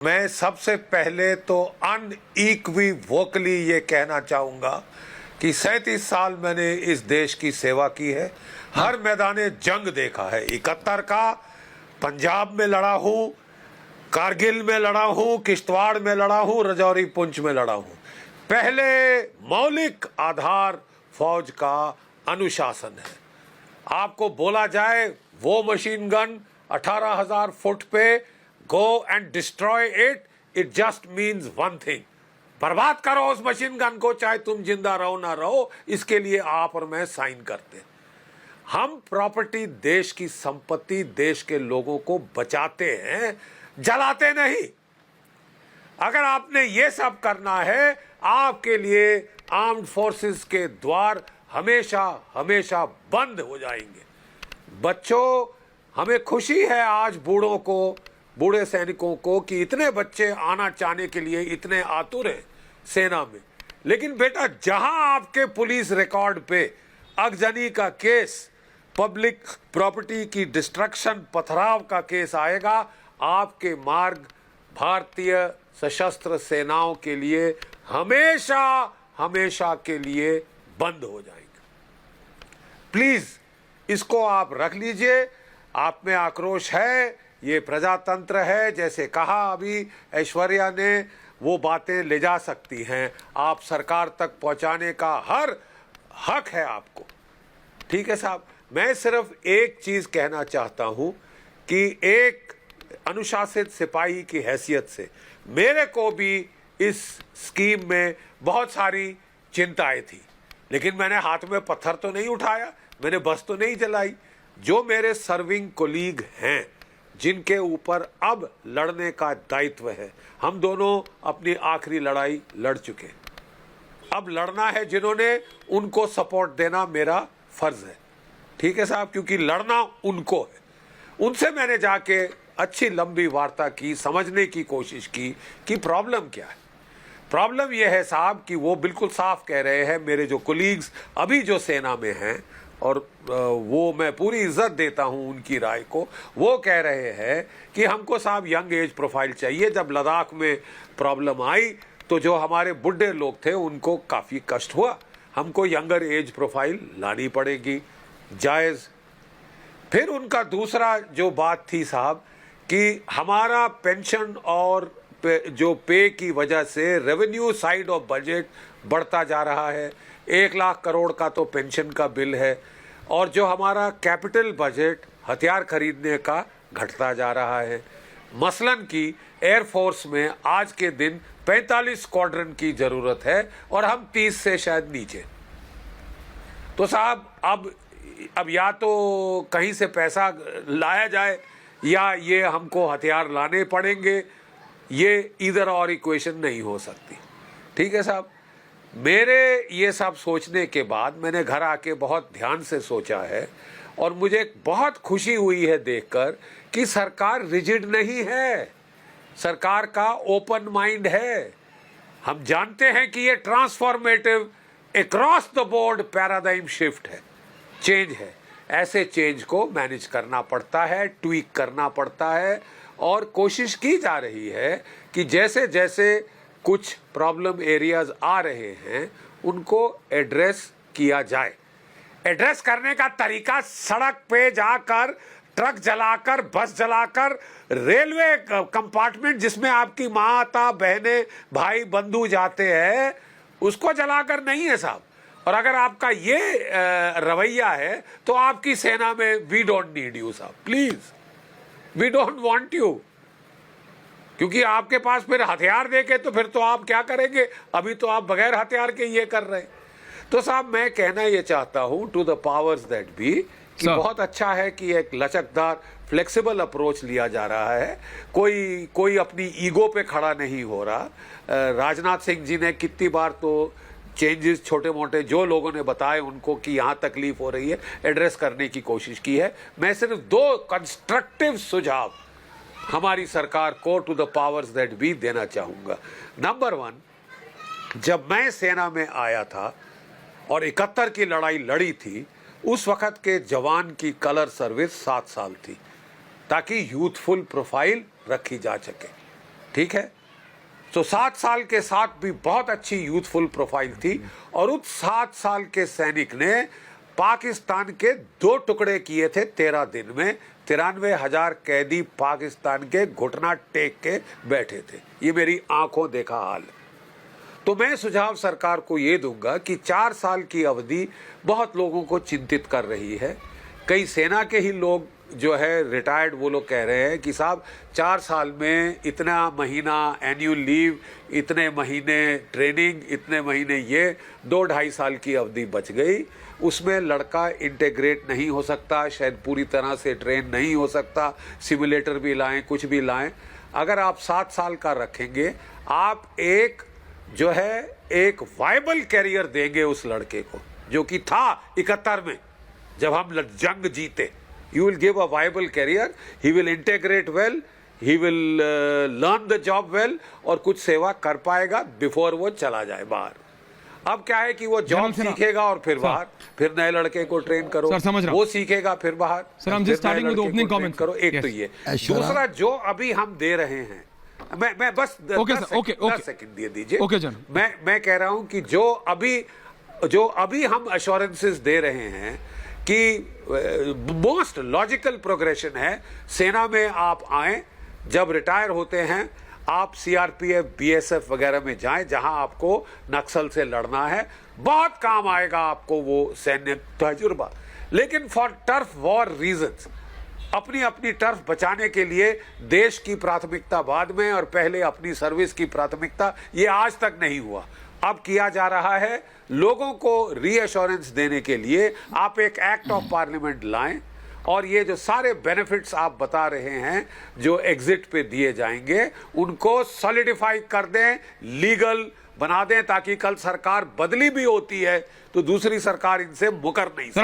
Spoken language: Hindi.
मैं सबसे पहले तो अनइक्विवोकली ये कहना चाहूँगा कि 37 साल मैंने इस देश की सेवा की है। हर मैदाने जंग देखा है। 71 का पंजाब में लड़ा हूँ, कारगिल में लड़ा हूँ, किश्तवाड़ में लड़ा हूँ, रजौरी पुंछ में लड़ा हूँ। पहले मौलिक आधार फौज का अनुशासन है। आपको बोला जाए वो मशीन गन 18,000 फुट पे go and destroy it, it just means one thing, बर्बाद करो उस मशीन गन को, चाहे तुम जिंदा रहो ना रहो। इसके लिए आप और मैं साइन करते। हम प्रॉपर्टी, देश की संपत्ति, देश के लोगों को बचाते हैं, जलाते नहीं। अगर आपने ये सब करना है, आपके लिए आर्म्ड फोर्सेस के द्वार हमेशा हमेशा बंद हो जाएंगे। बच्चों, हमें खुशी है आज बूढ़े सैनिकों को कि इतने बच्चे आना चाहने के लिए इतने आतुर हैं सेना में। लेकिन बेटा, जहां आपके पुलिस रिकॉर्ड पे अगजनी का केस, पब्लिक प्रॉपर्टी की डिस्ट्रक्शन, पथराव का केस आएगा, आपके मार्ग भारतीय सशस्त्र सेनाओं के लिए हमेशा हमेशा के लिए बंद हो जाएंगे। प्लीज इसको आप रख लीजिए। आप में आक्रोश है, ये प्रजातंत्र है। जैसे कहा अभी ऐश्वर्या ने, वो बातें ले जा सकती हैं, आप सरकार तक पहुंचाने का हर हक है आपको। ठीक है साहब, मैं सिर्फ एक चीज कहना चाहता हूं कि एक अनुशासित सिपाही की हैसियत से मेरे को भी इस स्कीम में बहुत सारी चिंताएं थी, लेकिन मैंने हाथ में पत्थर तो नहीं उठाया, मैंने बस तो नहीं जलाई। जो मेरे सर्विंग कोलीग हैं, जिनके ऊपर अब लड़ने का दायित्व है, हम दोनों अपनी आखिरी लड़ाई लड़ चुके, अब लड़ना है जिन्होंने, उनको सपोर्ट देना मेरा फर्ज है। ठीक है साहब, क्योंकि लड़ना उनको है। उनसे मैंने जाके अच्छी लंबी वार्ता की, समझने की कोशिश की कि प्रॉब्लम क्या है। प्रॉब्लम यह है साहब कि वो बिल्कुल साफ कह रहे हैं, मेरे जो कोलीग्स अभी जो सेना में हैं, और वो मैं पूरी इज्जत देता हूं उनकी राय को, वो कह रहे हैं कि हमको साहब यंग एज प्रोफाइल चाहिए। जब लद्दाख में प्रॉब्लम आई तो जो हमारे बुढ़े लोग थे उनको काफ़ी कष्ट हुआ, हमको यंगर एज प्रोफाइल लानी पड़ेगी, जायज़। फिर उनका दूसरा जो बात थी साहब कि हमारा पेंशन और जो पे की वजह से रेवेन्यू साइड ऑफ बजट बढ़ता जा रहा है। 1 लाख करोड़ का तो पेंशन का बिल है, और जो हमारा कैपिटल बजट हथियार खरीदने का घटता जा रहा है। मसलन की एयरफोर्स में आज के दिन 45 स्क्वाड्रन की ज़रूरत है और हम 30 से शायद नीचे। तो साहब अब या तो कहीं से पैसा लाया जाए, या ये हमको हथियार लाने पड़ेंगे। ये इधर और इक्वेशन नहीं हो सकती। ठीक है साहब, मेरे ये सब सोचने के बाद मैंने घर आके बहुत ध्यान से सोचा है, और मुझे बहुत खुशी हुई है देखकर कि सरकार रिजिड नहीं है, सरकार का ओपन माइंड है। हम जानते हैं कि ये transformative, across the board paradigm shift है, चेंज है। ऐसे चेंज को मैनेज करना पड़ता है, ट्वीक करना पड़ता है, और कोशिश की जा रही है कि जैसे जैसे कुछ प्रॉब्लम एरियाज आ रहे हैं उनको एड्रेस किया जाए। एड्रेस करने का तरीका सड़क पे जाकर, ट्रक जलाकर, बस जलाकर, रेलवे कंपार्टमेंट जिसमें आपकी माता, बहनें, भाई, बंधु जाते हैं, उसको जलाकर नहीं है साहब। और अगर आपका ये रवैया है तो आपकी सेना में वी डोंट नीड यू साहब, please, we don't want you. क्योंकि आपके पास फिर हथियार देके तो फिर तो आप क्या करेंगे? अभी तो आप बगैर हथियार के ये कर रहे हैं। तो साहब, मैं कहना ये चाहता हूं to the powers that be कि बहुत अच्छा है कि एक लचकदार, फ्लेक्सिबल अप्रोच लिया जा रहा है। कोई अपनी ईगो पे खड़ा नहीं हो रहा। राजनाथ सिंह जी ने कितनी बार तो चेंजेस छोटे मोटे जो लोगों ने बताए उनको कि यहाँ तकलीफ हो रही है, एड्रेस करने की कोशिश की है। मैं सिर्फ 2 कंस्ट्रक्टिव सुझाव हमारी सरकार को to the powers that be देना चाहूँगा। नंबर 1, जब मैं सेना में आया था और 71 की लड़ाई लड़ी थी, उस वक़्त के जवान की कलर सर्विस 7 साल थी, ताकि यूथफुल प्रोफाइल रखी जा सके। ठीक है। तो 7 साल के साथ भी बहुत अच्छी यूथफुल प्रोफाइल थी और उस 7 साल के सैनिक ने पाकिस्तान के 2 टुकड़े किए थे 13 दिन में। 93,000 कैदी पाकिस्तान के घुटना टेक के बैठे थे। ये मेरी आंखों देखा हाल। तो मैं सुझाव सरकार को ये दूंगा कि 4 साल की अवधि बहुत लोगों को चिंतित कर रही है। कई सेना के ही लोग जो है रिटायर्ड, वो लोग कह रहे हैं कि साहब 4 साल में इतना महीना एनुअल लीव, इतने महीने ट्रेनिंग, इतने महीने ये 2-2.5 साल की अवधि बच गई। उसमें लड़का इंटीग्रेट नहीं हो सकता, शायद पूरी तरह से ट्रेन नहीं हो सकता, सिमुलेटर भी लाएं, कुछ भी लाएं। अगर आप 7 साल का रखेंगे, आप एक जो है एक वायबल कैरियर देंगे उस लड़के को, जो कि था 71 में जब हम जंग जीते। You will give a viable career, he will integrate well, he will learn the job well और कुछ सेवा कर पाएगा बिफोर वो चला जाए बाहर। अब क्या है कि वो जॉब सीखेगा और फिर बाहर, फिर नए लड़के को ट्रेन करो, वो सीखेगा फिर बाहर, सर हम just starting with opening comment करो। एक तो ये, दूसरा जो अभी हम दे रहे हैं, मैं बस 10 सेकंड दे दीजिए। मैं कह रहा हूं कि जो अभी हम अश्योरेंसेस दे रहे हैं कि मोस्ट लॉजिकल प्रोग्रेशन है, सेना में आप आए, जब रिटायर होते हैं आप सीआरपीएफ, बीएसएफ वगैरह में जाएं, जहां आपको नक्सल से लड़ना है। बहुत काम आएगा आपको वो सैन्य तजुर्बा। लेकिन फॉर टर्फ वॉर रीजंस, अपनी अपनी टर्फ बचाने के लिए देश की प्राथमिकता बाद में और पहले अपनी सर्विस की प्राथमिकता, ये आज तक नहीं हुआ। अब किया जा रहा है। लोगों को रीअश्योरेंस देने के लिए आप एक एक्ट ऑफ पार्लियामेंट लाएं और ये जो सारे बेनिफिट्स आप बता रहे हैं जो एग्जिट पे दिए जाएंगे, उनको सॉलिडिफाई कर दें, लीगल बना दें, ताकि कल सरकार बदली भी होती है तो दूसरी सरकार इनसे मुकर नहीं सकती।